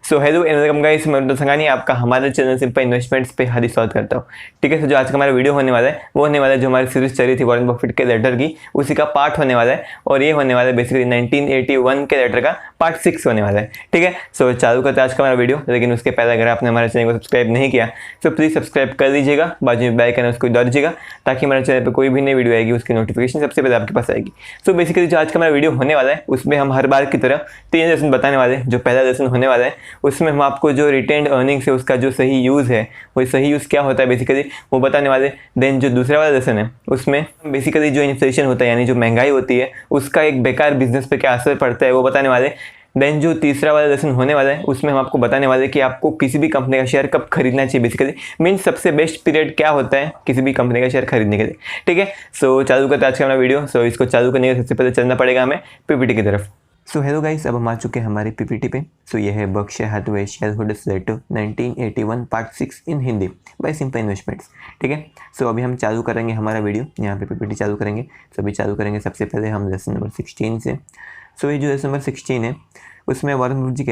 So hello and welcome guys, मैं रुद्र संघानी आपका हमारे चैनल सिंपल इन्वेस्टमेंट्स पे हार्दिक स्वागत करता हूँ। ठीक है, तो जो आज का हमारा वीडियो होने वाला है वो होने वाला है जो हमारी सीरीज चल रही थी वॉरेन बफेट के लेटर की, उसी का पार्ट होने वाला है। और ये होने वाला है बेसिकली 1981 के लेटर का पार्ट 6 होने वाला है। ठीक है, सो चालू करते हैं आज का हमारा वीडियो। लेकिन उसके पहले अगर आपने हमारे चैनल को सब्सक्राइब नहीं किया तो प्लीज़ सब्सक्राइब कर लीजिएगा, बाजू में बेल आइकन है उसको दबा दीजिएगा ताकि हमारे चैनल पर कोई भी नई वीडियो आएगी उसकी नोटिफिकेशन सबसे पहले आपके पास आएगी। सो बेसिकली जो आज का हमारा वीडियो होने वाला है उसमें हम हर बार की तरह 3 लेसन बताने वाले हैं। जो पहला लेसन होने वाला है उसमें हम आपको जो रिटेन्ड अर्निंग्स है उसका जो सही यूज़ है, वो सही यूज़ क्या होता है बेसिकली वो बताने वाले। देन जो दूसरा वाला लेसन है उसमें बेसिकली जो इन्फ्लेशन होता है यानी जो महंगाई होती है उसका एक बेकार बिजनेस पे क्या असर पड़ता है वो बताने वाले। देन जो तीसरा वाला लेसन होने वाला है उसमें हम आपको बताने वाले कि आपको किसी भी कंपनी का शेयर कब खरीदना चाहिए, बेसिकली मीन्स सबसे बेस्ट पीरियड क्या होता है किसी भी कंपनी का शेयर खरीदने के लिए। ठीक है, सो चालू करते हैं आज का हमारा वीडियो। सो इसको चालू करने के सबसे पहले चलना पड़ेगा हमें पीपीटी की तरफ। सो हेलो गाइस, अब हम आ चुके हैं हमारी पीपीटी पे। सो ये है Berkshire Hathaway shareholders letter 1981 part 6 in Hindi by simple investments. ठीक है, सो अभी हम चालू करेंगे हमारा वीडियो, यहाँ पे पीपीटी चालू करेंगे। सो अभी चालू करेंगे सबसे पहले हम लेसन नंबर 16 से। सो ये जो लेसन नंबर 16 है उसमें वॉरेन बफेट जी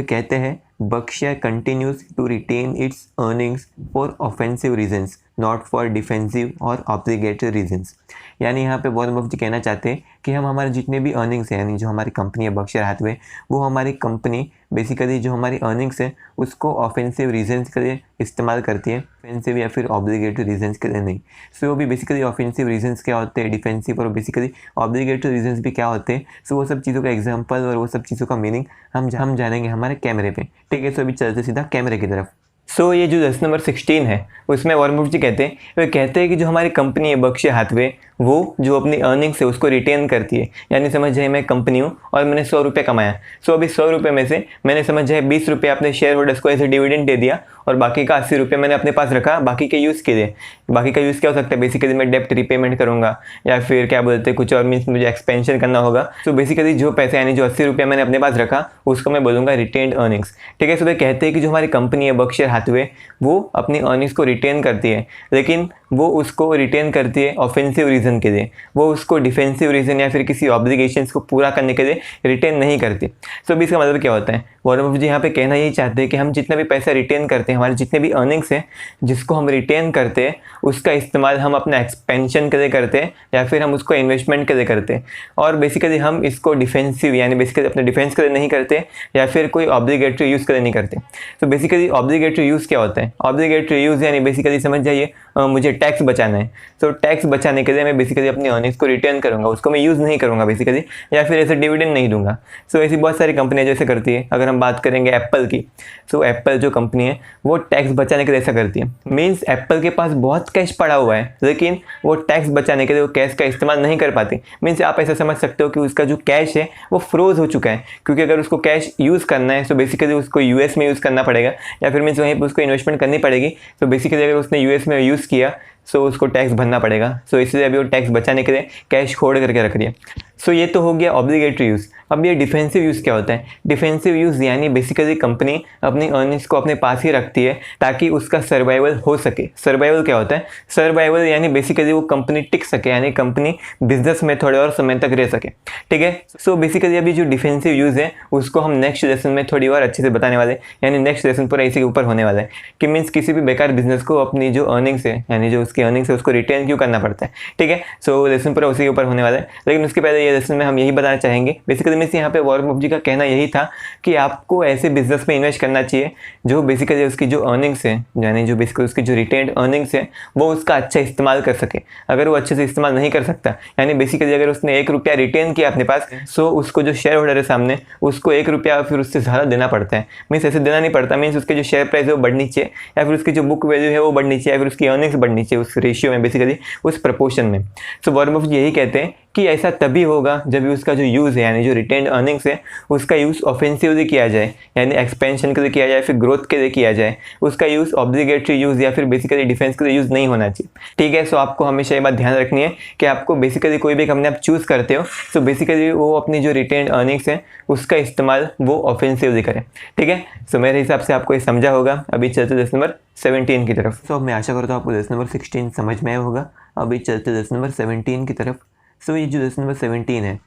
कहते हैं Berkshire continues to retain its earnings for offensive reasons not for defensive और ऑब्लिगेटरी रीजंस। यानी यहाँ पे वॉरेन बफेट जी कहना चाहते हैं कि हम हमारे जितने भी अर्निंग्स हैं यानी जो हमारी कंपनी है बर्कशायर हैथवे, वो हमारी कंपनी बेसिकली जो हमारी अर्निंग्स है उसको ऑफेंसिव रीजंस के लिए इस्तेमाल करती है, डिफेंसिव या फिर ऑब्लिगेटरी रीजंस के लिए नहीं। सो वो भी बेसिकली ऑफेंसिव रीजंस क्या होते हैं, डिफेंसिव और बेसिकली ऑब्लिगेटरी रीजंस भी क्या होते हैं। सो वो सब चीज़ों का एग्जाम्पल और वो सब चीज़ों का मीनिंग हम जानेंगे हमारे कैमरे पे। ठीक है, सो अभी चलते सीधा कैमरे की तरफ। सो ये जो लेसन नंबर 16 है उसमें वॉरेन बफेट जी कहते हैं कि जो हमारी कंपनी है बर्कशायर हैथवे वो जो अपनी अर्निंग्स है उसको रिटेन करती है। यानी समझ जाए मैं कंपनी हूँ और मैंने 100 रुपये कमाया। सो अभी 100 रुपये में से मैंने समझ जाए 20 रुपये अपने शेयर होल्डर्स को ऐसे डिविडेंड दे दिया और बाकी का 80 रुपये मैंने अपने पास रखा बाकी के यूज़ के लिए। बाकी का यूज़ क्या हो सकता है, बेसिकली मैं डेप्ट रिपेमेंट करूँगा या फिर क्या बोलते हैं कुछ और, मीन्स मुझे एक्सपेंशन करना होगा। सो बेसिकली जो पैसे यानी जो 80 रुपये मैंने अपने पास रखा उसको मैं बोलूँगा रिटेन्ड अर्निंग्स। ठीक है, सो वे कहते हैं कि जो हमारी कंपनी है बर्कशायर हैथवे वो अपनी अर्निंग्स को रिटेन करती है, लेकिन वो उसको रिटेन करती है ऑफेंसिव रीज़न के लिए, वो उसको डिफेंसिव रीज़न या फिर किसी ऑब्लिगेशंस को पूरा करने के लिए रिटेन नहीं करती। सो अभी इसका मतलब क्या होता है, वॉरेन बफेट जी यहाँ पे कहना यही चाहते हैं कि हम जितना भी पैसा रिटेन करते हैं, हमारे जितने भी अर्निंग्स हैं जिसको हम रिटेन करते हैं उसका इस्तेमाल हम अपना एक्सपेंशन के लिए करते हैं या फिर हम उसको इन्वेस्टमेंट के लिए करते हैं। और बेसिकली हम इसको डिफेंसिव यानी बेसिकली अपने डिफेंस के लिए नहीं करते या फिर कोई ऑब्लिगेटरी यूज़ के लिए नहीं करते। तो बेसिकली ऑब्लिगेटरी यूज़ क्या होता है, ऑब्लिगेटरी यूज़ यानी बेसिकली समझ जाइए मुझे टैक्स बचाना है। तो टैक्स बचाने के लिए मैं बेसिकली अपनी अर्निंग्स को रिटर्न करूंगा, उसको मैं यूज़ नहीं करूंगा बेसिकली, या फिर ऐसे डिविडेंड नहीं दूंगा। सो ऐसी बहुत सारी कंपनियां जैसे करती है। अगर हम बात करेंगे एप्पल की, सो एप्पल जो कंपनी है वो टैक्स बचाने के लिए ऐसा करती है। मीन्स एप्पल के पास बहुत कैश पड़ा हुआ है लेकिन वो टैक्स बचाने के लिए वो कैश का इस्तेमाल नहीं कर पाती। मीन्स आप ऐसा समझ सकते हो कि उसका जो कैश है वो फ्रोज हो चुका है, क्योंकि अगर उसको कैश यूज़ करना है तो बेसिकली उसको यूएस में यूज़ करना पड़ेगा या फिर मीन्स वहीं पर उसको इन्वेस्टमेंट करनी पड़ेगी। तो बेसिकली अगर उसने यूएस में यूज़ किया सो उसको टैक्स भरना पड़ेगा। सो इसलिए अभी वो टैक्स बचाने के लिए कैश होल्ड करके रख रही है। सो ये तो हो गया ऑब्लिगेटरी यूज़। अब ये डिफेंसिव यूज़ क्या होता है, डिफेंसिव यूज़ यानी बेसिकली कंपनी अपनी अर्निंग्स को अपने पास ही रखती है ताकि उसका सर्वाइवल हो सके। सर्वाइवल क्या होता है, सर्वाइवल यानी बेसिकली वो कंपनी टिक सके, यानी कंपनी बिजनेस में थोड़े और समय तक रह सके। ठीक है, सो बेसिकली अभी जो डिफेंसिव यूज़ है उसको हम नेक्स्ट लेसन में थोड़ी और अच्छे से बताने वाले, यानी नेक्स्ट लेसन पूरा इसी के ऊपर होने वाला है कि मीन्स किसी भी बेकार बिजनेस को अपनी जो अर्निंग्स है यानी जो उसकी अर्निंग्स है उसको रिटेन क्यों करना पड़ता है। ठीक है, सो लेसन पूरा उसी के ऊपर होने वाला है। लेकिन उसके पहले ये लेसन में हम यही बताना चाहेंगे, बेसिकली मीन्स यहाँ पे वॉरेन बफेट जी का कहना यही था कि आपको ऐसे बिजनेस में इन्वेस्ट करना चाहिए जो बेसिकली उसकी जो अर्निंग्स है यानी जो बेसिकली उसकी जो रिटेन्ड अर्निंग्स है वो उसका अच्छा इस्तेमाल कर सके। अगर वो अच्छे से इस्तेमाल नहीं कर सकता यानी बेसिकली अगर उसने 1 रुपया रिटेन किया अपने पास, सो उसको जो शेयर होल्डर है सामने उसको 1 रुपया फिर उससे ज़्यादा देना पड़ता है। मीन्स ऐसे देना नहीं पड़ता, मीन्स उसके जो शेयर प्राइस है वो बढ़नी चाहिए या फिर उसकी जो बुक वैल्यू है वो बढ़नी चाहिए या फिर उसकी अर्निंग्स बढ़नी चाहिए उस रेशियो में, बेसिकली उस प्रपोर्शन में। सो वॉरेन बफेट यही कहते हैं कि ऐसा तभी होगा जब भी उसका जो यूज़ है यानी जो रिटेन्ड अर्निंग्स है उसका यूज़ ऑफेंसिवली किया जाए यानी एक्सपेंशन के लिए किया जाए, फिर ग्रोथ के लिए किया जाए। उसका यूज़ ऑब्लिगेटरी यूज़ या फिर बेसिकली डिफेंस के लिए यूज़ नहीं होना चाहिए। ठीक है, सो आपको हमेशा ये बात ध्यान रखनी है कि आपको बेसिकली कोई भी कंपनी आप चूज़ करते हो तो बेसिकली वो अपनी जो रिटेन्ड अर्निंग्स है उसका इस्तेमाल वो ऑफेंसिवली करे। ठीक है, सो मेरे हिसाब से आपको ये समझा होगा। अभी चलते लेसन नंबर 17 की तरफ। सो मैं आशा करता हूँ आपको लेसन नंबर 16 समझ में आया होगा। अभी चलते लेसन नंबर 17 की तरफ। सो ये जो लेसन नंबर 17 है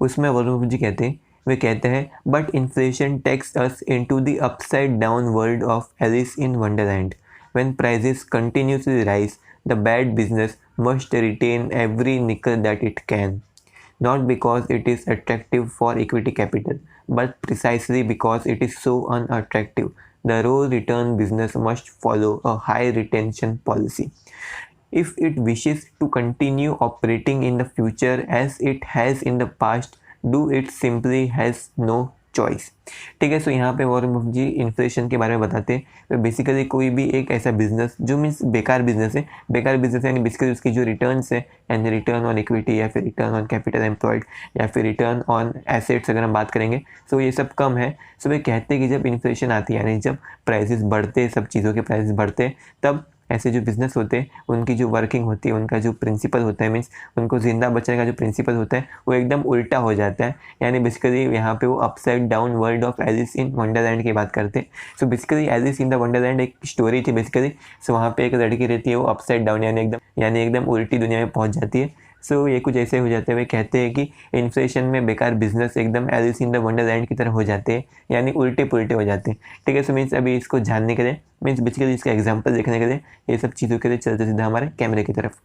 उसमें वॉरेन बफेट जी कहते हैं वे कहते हैं but inflation takes us into the upside down world of Alice in Wonderland when prices continuously rise the bad business must retain every nickel that it can, not because it is attractive for equity capital, but precisely because it is so unattractive. The low return business must follow a high retention policy if it wishes to continue operating in the future as it has in the past. Do it simply has no choice. ठीक है, सो यहाँ पे Warren Buffett जी inflation के बारे में बताते हैं। Basically कोई भी एक ऐसा बिजनेस जो मीन्स बेकार बिजनेस है, बेकार बिजनेस यानी बेसिकली उसकी जो रिटर्न्स है यानी रिटर्न ऑन इक्विटी या फिर रिटर्न ऑन कैपिटल एम्प्लॉयड या फिर रिटर्न ऑन एसेट्स अगर हम बात करेंगे तो ये सब कम है। सो वे कहते हैं कि जब इन्फ्लेशन आती है यानी जब प्राइसेस बढ़ते, सब चीज़ों के प्राइसेस बढ़ते, तब ऐसे जो बिज़नेस होते हैं उनकी जो वर्किंग होती है, उनका जो प्रिंसिपल होता है, मीन्स उनको ज़िंदा बचने का जो प्रिंसिपल होता है वो एकदम उल्टा हो जाता है। यानी बेसिकली यहाँ पे वो upside down world of Alice in Wonderland की बात करते हैं। So basically Alice in the Wonderland एक स्टोरी थी बेसिकली। सो वहाँ पे एक लड़की रहती है, वो अपसाइड डाउन यानी एकदम उल्टी दुनिया में पहुँच जाती है। सो ये कुछ ऐसे हो जाते हुए कहते हैं कि इन्फ्लेशन में बेकार बिजनेस एकदम एलिस इन द वंडरलैंड की तरह हो जाते हैं, यानी उल्टे पुल्टे हो जाते हैं। ठीक है, सो मीन्स अभी इसको जानने के लिए, मीन्स बेसिकली इसका एग्जांपल देखने के लिए ये सब चीज़ों के लिए चलते सीधा हमारे कैमरे की तरफ।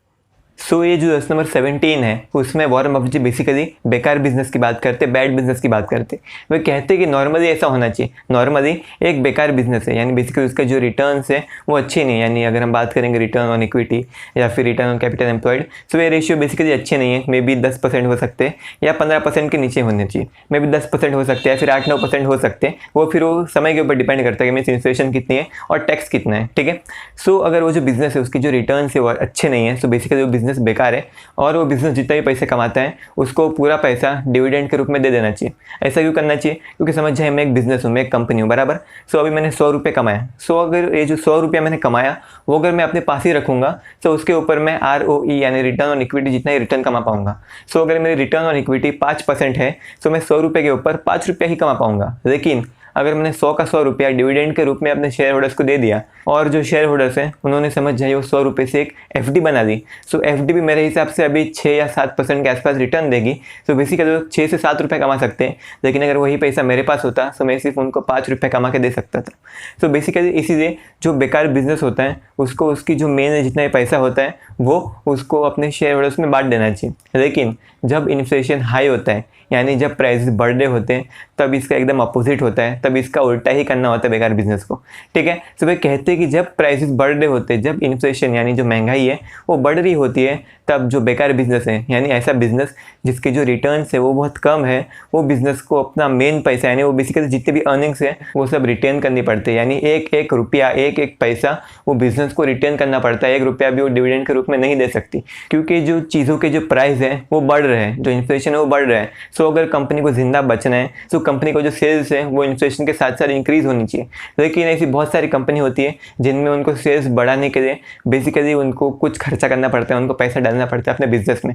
सो ये जो लेसन नंबर 17 है उसमें वॉरेन बफेट जी बेसिकली बेकार बिजनेस की बात करते, बैड बिजनेस की बात करते। वे कहते हैं कि नॉर्मली ऐसा होना चाहिए, नॉर्मली एक बेकार बिजनेस है यानी बेसिकली उसका जो रिटर्न्स है वो अच्छे नहीं है। यानी अगर हम बात करेंगे रिटर्न ऑन इक्विटी या फिर रिटर्न ऑन कैपिटल एम्प्लॉयड, सो ये रेशियो बेसिकली अच्छे नहीं है। मे बी 10% हो सकते हैं या 15% के नीचे होने चाहिए। मे बी 10% हो सकते हैं या फिर 8-9% हो सकते हैं। वो फिर वो समय के ऊपर डिपेंड करता है कि मीन्स इन्फ्लेशन कितनी है और टैक्स कितना है। ठीक है, सो अगर वो जो बिजनेस है उसकी जो रिटर्न है वो अच्छे नहीं है, सो बेसिकली वो बिजनेस बेकार है और वो बिजनेस जितना भी पैसे कमाता है उसको पूरा पैसा डिविडेंड के रूप में दे देना चाहिए। ऐसा क्यों करना चाहिए? क्योंकि समझ जाए मैं एक बिजनेस हूँ, मैं एक कंपनी हूँ, बराबर। सो अभी मैंने 100 रुपये कमाया। सो अगर ये जो 100 रुपया मैंने कमाया वो अगर मैं अपने पास ही रखूँगा तो उसके ऊपर मैं ROE यानी रिटर्न ऑन इक्विटी जितना ही रिटर्न कमा पाऊंगा। सो अगर मेरी रिटर्न ऑन इक्विटी 5% है तो मैं 100 रुपये के ऊपर 5 रुपया ही कमा पाऊंगा। लेकिन अगर मैंने 100 का 100 रुपया डिविडेंड के रूप में अपने शेयर होल्डर्स को दे दिया और जो शेयर होल्डर्स हैं उन्होंने समझ जाए वो 100 रुपये से एक FD बना दी। सो FD भी मेरे हिसाब से अभी 6 या 7% के आसपास रिटर्न देगी। सो बेसिकली वो 6 से 7 रुपये कमा सकते हैं, लेकिन अगर वही पैसा मेरे पास होता तो मैं सिर्फ उनको 5 रुपये कमा के दे सकता था। सो बेसिकली इसीलिए जो बेकार बिजनेस होता है उसको उसकी जो मेन जितना भी पैसा होता है वो उसको अपने शेयर होल्डर्स में बांट देना चाहिए। लेकिन जब इन्फ्लेशन हाई होता है यानी जब प्राइस बढ़ रहे होते हैं तब इसका एकदम अपोजिट होता है, तब इसका उल्टा ही करना होता है बेकार बिजनेस को। ठीक है, तो वे कहते हैं कि जब प्राइसेस बढ़ रहे होते हैं, जब इन्फ्लेशन यानी जो महंगाई है वो बढ़ रही होती है, तब जो बेकार बिजनेस है यानी ऐसा बिजनेस जिसके जो रिटर्न्स है वो बहुत कम है, वो बिजनेस को अपना मेन पैसा यानी वो बेसिकली जितने भी अर्निंग्स है वो सब रिटर्न करनी पड़ती है। यानी एक एक रुपया, एक एक पैसा वो बिजनेस को रिटर्न करना पड़ता है। 1 रुपया भी वो डिविडेंड के रूप में नहीं दे सकती, क्योंकि जो चीज़ों के जो प्राइस है वो बढ़ रहे हैं, जो इन्फ्लेशन है वो बढ़ रहा है। सो अगर कंपनी को जिंदा बचना है तो कंपनी को जो सेल्स है वो इन्फ्लेशन के साथ साथ इंक्रीज होनी चाहिए। लेकिन ऐसी बहुत सारी कंपनी होती है जिनमें उनको सेल्स बढ़ाने के लिए बेसिकली उनको कुछ खर्चा करना पड़ता है, उनको पैसा डालना पड़ता है अपने बिजनेस में।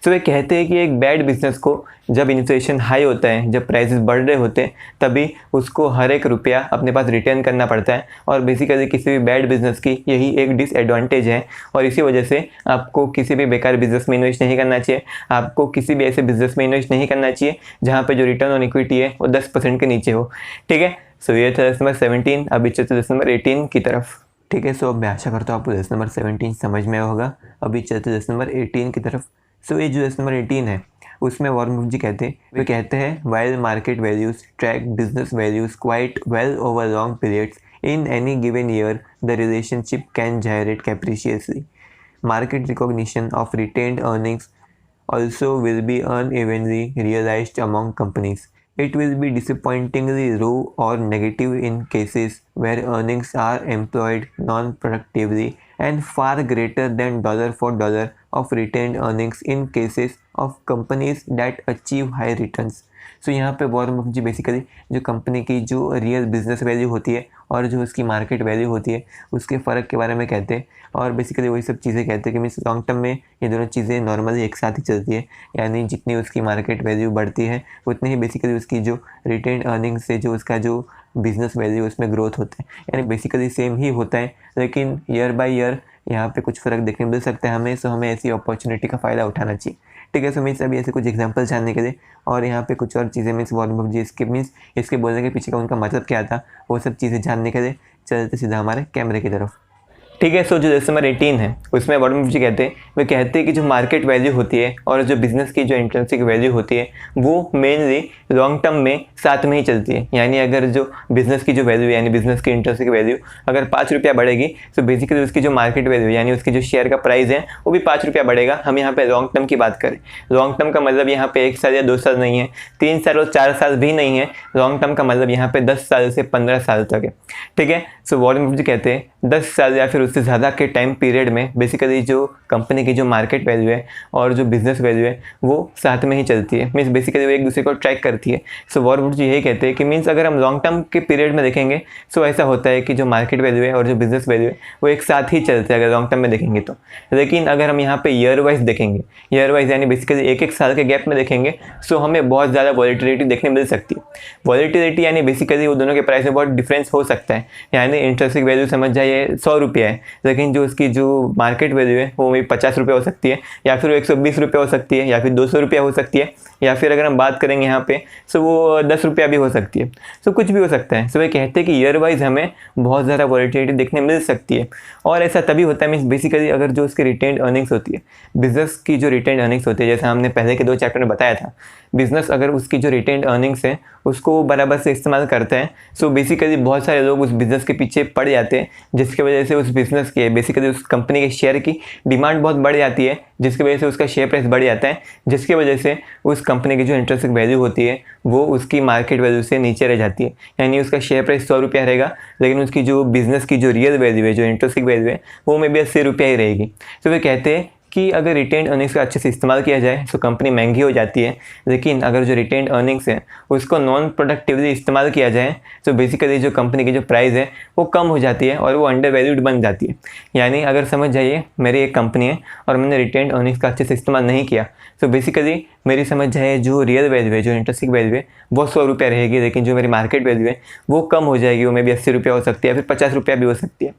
सो वे कहते हैं कि एक बैड बिजनेस को जब इन्फ्लेशन हाई होता है, जब प्राइसेस बढ़ रहे होते हैं, तभी उसको हर एक रुपया अपने पास रिटर्न करना पड़ता है। और बेसिकली किसी भी बैड बिजनेस की यही एक डिसएडवांटेज है और इसी वजह से आपको किसी भी बेकार बिजनेस में इन्वेस्ट नहीं करना चाहिए। आपको किसी भी ऐसे बिजनेस में इन्वेस्ट नहीं करना चाहिए जहाँ पे जो रिटर्न ऑन इक्विटी है वो 10% के नीचे हो। ठीक है, सो ये था लेसन नंबर 17। अभी चलते लेसन नंबर 18 की तरफ। ठीक है, सो अब मैं आशा करता हूँ आपको लेसन नंबर 17 समझ में आया होगा। अभी चलते लेसन नंबर 18 की तरफ। सो ये जो लेसन नंबर 18 है उसमें वॉरेन बफेट जी वे कहते हैं while market values track business values quite well over long periods in any given year the relationship can gyrate capriciously. Market recognition of retained earnings also will be unevenly realized among companies. It will be disappointingly low or negative in cases where earnings are employed non-productively and far greater than dollar for dollar of retained earnings in cases of companies that achieve high returns. सो यहाँ पे Warren Buffett जी basically जो company की जो real business value होती है और जो उसकी मार्केट वैल्यू होती है उसके फ़र्क के बारे में कहते हैं। और बेसिकली वही सब चीज़ें कहते हैं कि मीन्स लॉन्ग टर्म में ये दोनों चीज़ें नॉर्मली एक साथ ही चलती है। यानी जितनी उसकी मार्केट वैल्यू बढ़ती है उतनी ही बेसिकली उसकी जो रिटेन अर्निंग से जो उसका जो बिजनेस वैल्यू उसमें ग्रोथ होता है। यानी बेसिकली सेम ही होता है, लेकिन ईयर बाय ईयर यहाँ पे कुछ फ़र्क देखने मिल सकता है हमें। सो हमें ऐसी अपॉर्चुनिटी का फ़ायदा उठाना चाहिए। ठीक है। सो मीन्स अभी ऐसे कुछ एग्जांपल जानने के लिए और यहाँ पे कुछ और चीज़ें मीन्स वॉरेन बफेट जी इसके मीन्स इसके बोलने के पीछे का उनका मतलब क्या था, वो सब चीज़ें जानने के लिए चलते सीधा हमारे कैमरे की तरफ। ठीक है। सो जो लेसन नंबर 18 है उसमें वॉरेन बफेट जी कहते हैं, वे कहते हैं कि जो मार्केट वैल्यू होती है और जो बिजनेस की जो इंट्रिंसिक वैल्यू होती है वो मेनली लॉन्ग टर्म में साथ में ही चलती है। यानी अगर जो बिजनेस की जो वैल्यू यानी बिजनेस की इंट्रिंसिक वैल्यू अगर 5 रुपया बढ़ेगी तो बेसिकली उसकी जो मार्केट वैल्यू यानी उसकी जो शेयर का प्राइस है वो भी 5 रुपया बढ़ेगा। हम यहाँ पे लॉन्ग टर्म की बात करें, लॉन्ग टर्म का मतलब यहाँ पे 1 साल या 2 साल नहीं है, 3 साल और 4 साल भी नहीं है। लॉन्ग टर्म का मतलब यहाँ पे 10 साल से 15 साल तक है। ठीक है। सो वॉरेन बफेट जी कहते हैं 10 साल या फिर उससे ज़्यादा के टाइम पीरियड में बेसिकली जो कंपनी की जो मार्केट वैल्यू है और जो बिजनेस वैल्यू है वो साथ में ही चलती है। मीन्स बेसिकली वो एक दूसरे को ट्रैक करती है। सो वॉरेन बफेट जी यही कहते हैं कि मीन्स अगर हम लॉन्ग टर्म के पीरियड में देखेंगे सो ऐसा होता है कि जो मार्केट वैल्यू है और जो बिजनेस वैल्यू है वो एक साथ ही चलते हैं अगर लॉन्ग टर्म में देखेंगे तो। लेकिन अगर हम यहाँ पे ईयर वाइज देखेंगे, ईयर वाइज यानी बेसिकली एक साल के गैप में देखेंगे सो हमें बहुत ज़्यादा वॉलेटिलिटी देखने मिल सकती है। वॉलेटिलिटी यानी बेसिकली वो दोनों के प्राइस में बहुत डिफरेंस हो सकता है। यानी इंट्रेंसिक वैल्यू समझ जाइए 100 रुपया है, लेकिन जो उसकी जो मार्केट वैल्यू है वो 50 रुपये हो सकती है, या फिर वो 120 रुपये हो सकती है, या फिर 200 रुपया हो सकती है, या फिर अगर हम बात करेंगे यहाँ पे सो वो 10 रुपया भी हो सकती है। सो कुछ भी हो सकता है। सो वे कहते हैं कि ईयर वाइज हमें बहुत ज़्यादा वॉलेटिलिटी देखने मिल सकती है। और ऐसा तभी होता है मीन्स बेसिकली अगर जो उसकी रिटेन्ड अर्निंग्स होती है, बिजनेस की जो रिटेन्ड अर्निंग्स होती है, जैसा हमने पहले के 2 चैप्टर में बताया था, बिजनेस अगर उसकी जो रिटेन्ड अर्निंग्स है उसको बराबर से इस्तेमाल करते हैं सो बेसिकली बहुत सारे लोग उस बिज़नेस के पीछे पड़ जाते हैं, जिसकी वजह से उस बिज़नेस के बेसिकली उस कंपनी के शेयर की डिमांड बहुत बढ़ जाती है, जिसकी वजह से उसका शेयर प्राइस बढ़ जाता है, जिसकी वजह से उस कंपनी की जो इंट्रिंसिक वैल्यू होती है वो उसकी मार्केट वैल्यू से नीचे रह जाती है। यानी उसका शेयर प्राइस 100 रुपया रहेगा, लेकिन उसकी जो बिज़नेस की जो रियल वैल्यू है, जो इंट्रिंसिक वैल्यू है वो में भी 80 रुपया ही रहेगी। तो वे कहते हैं कि अगर रिटेन्ड अर्निंग्स का अच्छे से इस्तेमाल किया जाए तो कंपनी महंगी हो जाती है, लेकिन अगर जो रिटेन्ड अर्निंग्स है उसको नॉन प्रोडक्टिवली इस्तेमाल किया जाए तो बेसिकली जो कंपनी की जो प्राइस है वो कम हो जाती है और वो अंडर वैल्यूड बन जाती है। यानी अगर समझ जाइए मेरी एक कंपनी है और मैंने रिटेन्ड अर्निंग्स का अच्छे से इस्तेमाल नहीं किया तो बेसिकली मेरी समझ जाए जो रियल वैल्यू है, जो इंट्रिंसिक वैल्यू है वो 100 रुपया रहेगी, लेकिन जो मेरी मार्केट वैल्यू है वो कम हो जाएगी, वो में भी 80 रुपया हो सकती है या फिर 50 रुपया भी हो सकती है।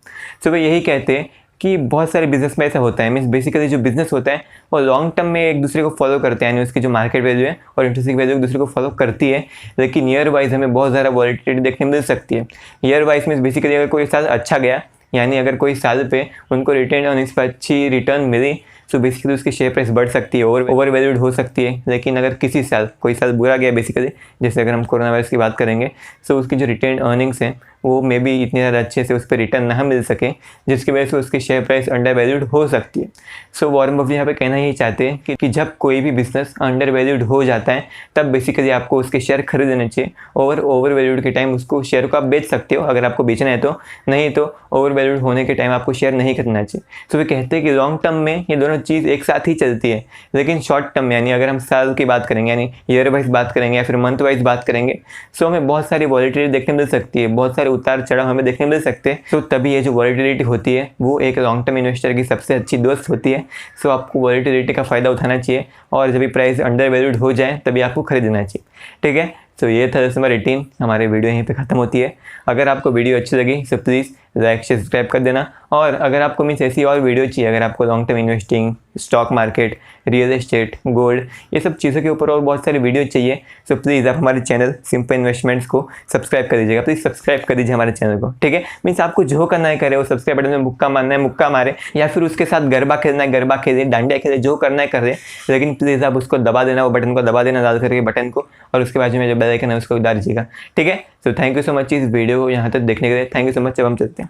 तो वे यही कहते हैं कि बहुत सारे बिजनेस में ऐसा होता है। मीन्स बेसिकली जो बिजनेस होता है वो लॉन्ग टर्म में एक दूसरे को फॉलो करते हैं, यानी उसकी जो मार्केट वैल्यू है और इंट्रिंसिक वैल्यू एक दूसरे को फॉलो करती है, लेकिन ईयर वाइज हमें बहुत ज़्यादा वॉलेटिलिटी देखने मिल सकती है। ईयर वाइज मीन्स बेसिकली अगर कोई साल अच्छा गया, यानी अगर कोई साल पे उनको रिटेन्ड अर्निंग्स पर अच्छी रिटर्न मिली तो बेसिकली उसकी शेयर प्राइस बढ़ सकती है, ओवर वैल्यूड हो सकती है। लेकिन अगर किसी साल कोई साल बुरा गया बेसिकली, जैसे अगर हम कोरोना वायरस की बात करेंगे तो उसकी जो रिटेन्ड अर्निंग्स हैं वो मे बी इतनी ज़्यादा अच्छे से उस पर रिटर्न ना मिल सके, जिसकी वजह से उसकी शेयर प्राइस अंडर वैल्यूड हो सकती है। सो वॉरेन बफेट यहाँ पे कहना ही चाहते हैं कि जब कोई भी बिजनेस अंडर वैल्यूड हो जाता है तब बेसिकली आपको उसके शेयर खरीद लेने चाहिए, और ओवर वैल्यूड के टाइम उसको शेयर को आप बेच सकते हो अगर आपको बेचना है तो, नहीं तो ओवर वैल्यूड होने के टाइम आपको शेयर नहीं खरीदना चाहिए। तो वे कहते हैं कि लॉन्ग टर्म में ये दोनों चीज़ एक साथ ही चलती है, लेकिन शॉर्ट टर्म यानी अगर हम साल की बात करेंगे यानी ईयर वाइज बात करेंगे या फिर मंथ वाइज बात करेंगे सो हमें बहुत सारी वॉलेटिलिटी देखने मिल सकती है, बहुत सारे उतार चढ़ाव हमें देखने मिल सकते हैं। सो तभी ये जो वॉलेटिलिटी होती है वो एक लॉन्ग टर्म इन्वेस्टर की सबसे अच्छी दोस्त होती है। सो आपको वॉलेटिलिटी का फ़ायदा उठाना चाहिए और जब भी प्राइस अंडर वैल्यूड हो जाए तभी आपको खरीदना चाहिए। ठीक है। तो ये था नंबर 18। हमारी वीडियो यहीं पे ख़त्म होती है। अगर आपको वीडियो अच्छी लगी तो प्लीज़ लाइक शेयर सब्सक्राइब कर देना, और अगर आपको मीन्स ऐसी और वीडियो चाहिए, अगर आपको long term investing, stock market, real estate, gold, ये सब चीज़ों के ऊपर और बहुत सारी वीडियो चाहिए तो प्लीज़ आप हमारे चैनल सिंपल इन्वेस्टमेंट्स को सब्सक्राइब कर दीजिएगा। प्लीज़ सब्सक्राइब कर दीजिए हमारे चैनल को। ठीक है। मीन्स आपको जो करना है करे, वो सब्सक्राइब बटन में मुक्का मारना है मुक्का मारे, या फिर उसके साथ गरबा खेलना है गरबा खेले, डांडिया खेले, जो करना है करे, लेकिन प्लीज़ आप उसको दबा देना, वो बटन को दबा देना, डाल करके बटन को, और उसके बाजू में जो बेल आइकन है उसको डाल दीजिएगा। ठीक है। तो थैंक यू सो मच इस वीडियो को यहाँ तक देखने के लिए। Thank you so much. अब हम चलते हैं।